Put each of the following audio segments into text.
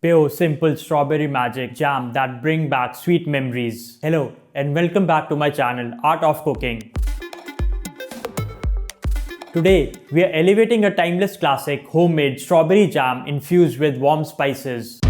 Pure, simple strawberry magic jam that bring back sweet memories. Hello and welcome back to my channel Art of Cooking. Today we are elevating a timeless classic homemade strawberry jam infused with warm spices.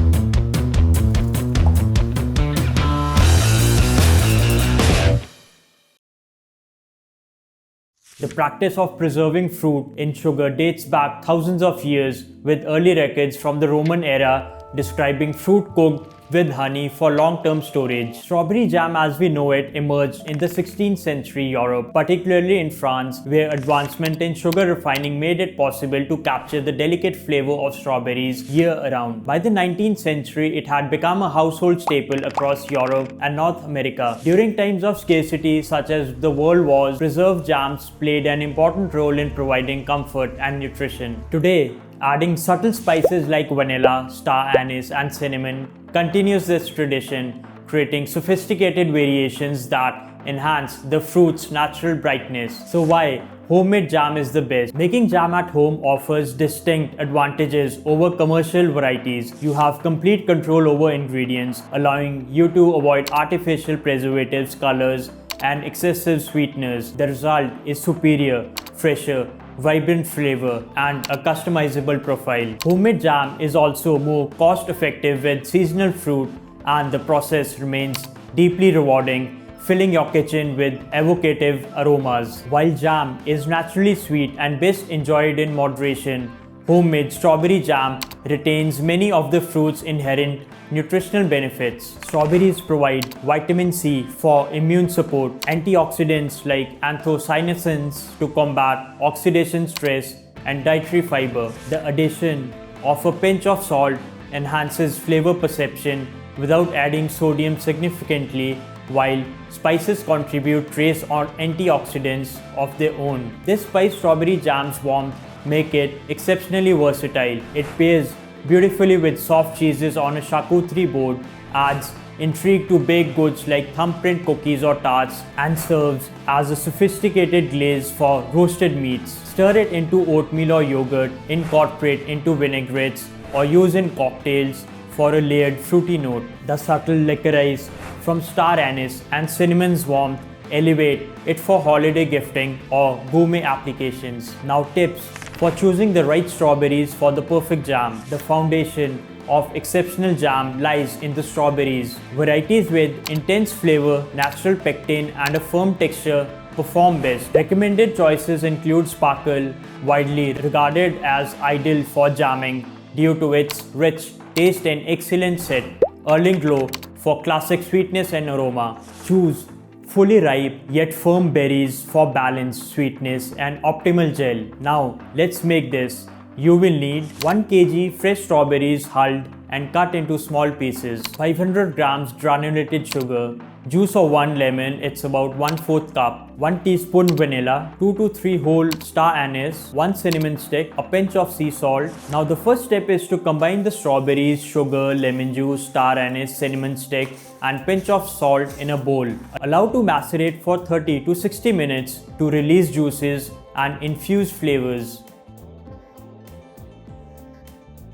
The practice of preserving fruit in sugar dates back thousands of years, with early records from the Roman era describing fruit cooked with honey for long-term storage. Strawberry jam as we know it emerged in the 16th century Europe, particularly in France, where advancement in sugar refining made it possible to capture the delicate flavor of strawberries year-round. By the 19th century, it had become a household staple across Europe and North America. During times of scarcity such as the World Wars, preserved jams played an important role in providing comfort and nutrition. Today, adding subtle spices like vanilla, star anise, and cinnamon continues this tradition, creating sophisticated variations that enhance the fruit's natural brightness. So why homemade jam is the best? Making jam at home offers distinct advantages over commercial varieties. You have complete control over ingredients, allowing you to avoid artificial preservatives, colors, and excessive sweeteners. The result is superior, fresher, vibrant flavor, and a customizable profile. Homemade jam is also more cost-effective with seasonal fruit, and the process remains deeply rewarding, filling your kitchen with evocative aromas. While jam is naturally sweet and best enjoyed in moderation, homemade strawberry jam retains many of the fruit's inherent nutritional benefits. Strawberries provide vitamin C for immune support, antioxidants like anthocyanins to combat oxidation stress, and dietary fiber. The addition of a pinch of salt enhances flavor perception without adding sodium significantly, while spices contribute trace or antioxidants of their own. This spiced strawberry jam's warmth make it exceptionally versatile. It pairs beautifully with soft cheeses on a charcuterie board, adds intrigue to baked goods like thumbprint cookies or tarts, and serves as a sophisticated glaze for roasted meats. Stir it into oatmeal or yogurt, incorporate into vinaigrettes, or use in cocktails for a layered fruity note. The subtle licorice from star anise and cinnamon's warmth elevate it for holiday gifting or gourmet applications. Now tips for choosing the right strawberries for the perfect jam. The foundation of exceptional jam lies in the strawberries. Varieties with intense flavor, natural pectin, and a firm texture perform best. Recommended choices include Sparkle, widely regarded as ideal for jamming due to its rich taste and excellent set. Erling Glow for classic sweetness and aroma. Choose fully ripe yet firm berries for balanced sweetness and optimal gel. Now let's make this. You will need 1 kg fresh strawberries hulled and cut into small pieces, 500 grams granulated sugar, juice of 1 lemon, it's about 1/4 cup, 1 teaspoon vanilla, 2 to 3 whole star anise, 1 cinnamon stick, a pinch of sea salt. Now the first step is to combine the strawberries, sugar, lemon juice, star anise, cinnamon stick, and pinch of salt in a bowl. Allow to macerate for 30 to 60 minutes to release juices and infuse flavors.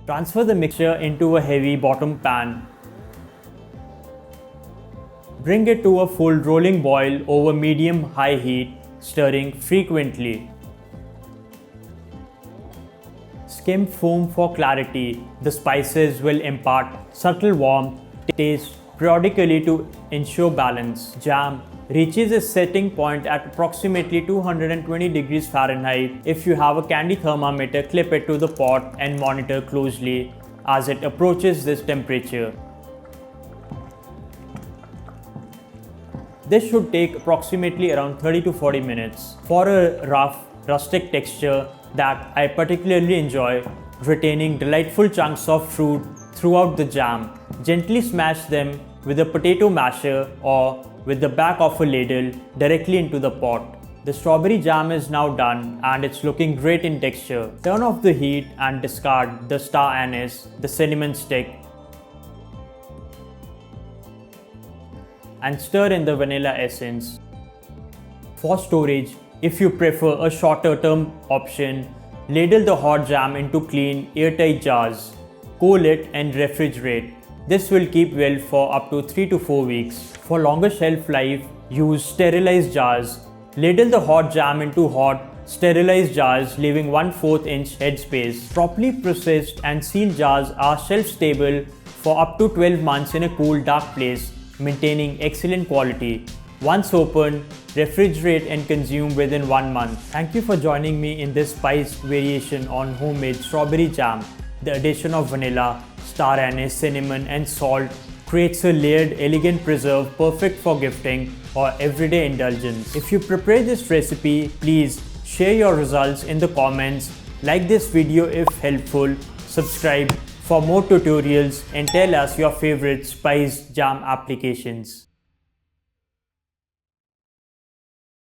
Transfer the mixture into a heavy bottom pan. Bring it to a full rolling boil over medium-high heat, stirring frequently. Skim foam for clarity. The spices will impart subtle warmth, taste periodically to ensure balance. Jam reaches its setting point at approximately 220 degrees Fahrenheit. If you have a candy thermometer, clip it to the pot and monitor closely as it approaches this temperature. This should take approximately around 30 to 40 minutes. For a rough, rustic texture that I particularly enjoy, retaining delightful chunks of fruit throughout the jam, gently smash them with a potato masher or with the back of a ladle directly into the pot. The strawberry jam is now done and it's looking great in texture. Turn off the heat and discard the star anise, the cinnamon stick, and stir in the vanilla essence. For storage, if you prefer a shorter term option, ladle the hot jam into clean, airtight jars. Cool it and refrigerate. This will keep well for up to 3 to 4 weeks. For longer shelf life, use sterilized jars. Ladle the hot jam into hot, sterilized jars, leaving 1/4 inch headspace. Properly processed and sealed jars are shelf stable for up to 12 months in a cool, dark place, maintaining excellent quality. Once opened, refrigerate and consume within 1 month. Thank you for joining me in this spiced variation on homemade strawberry jam. The addition of vanilla, star anise, cinnamon and salt creates a layered, elegant preserve perfect for gifting or everyday indulgence. If you prepare this recipe, please share your results in the comments, like this video if helpful, subscribe for more tutorials and tell us your favorite spiced jam applications.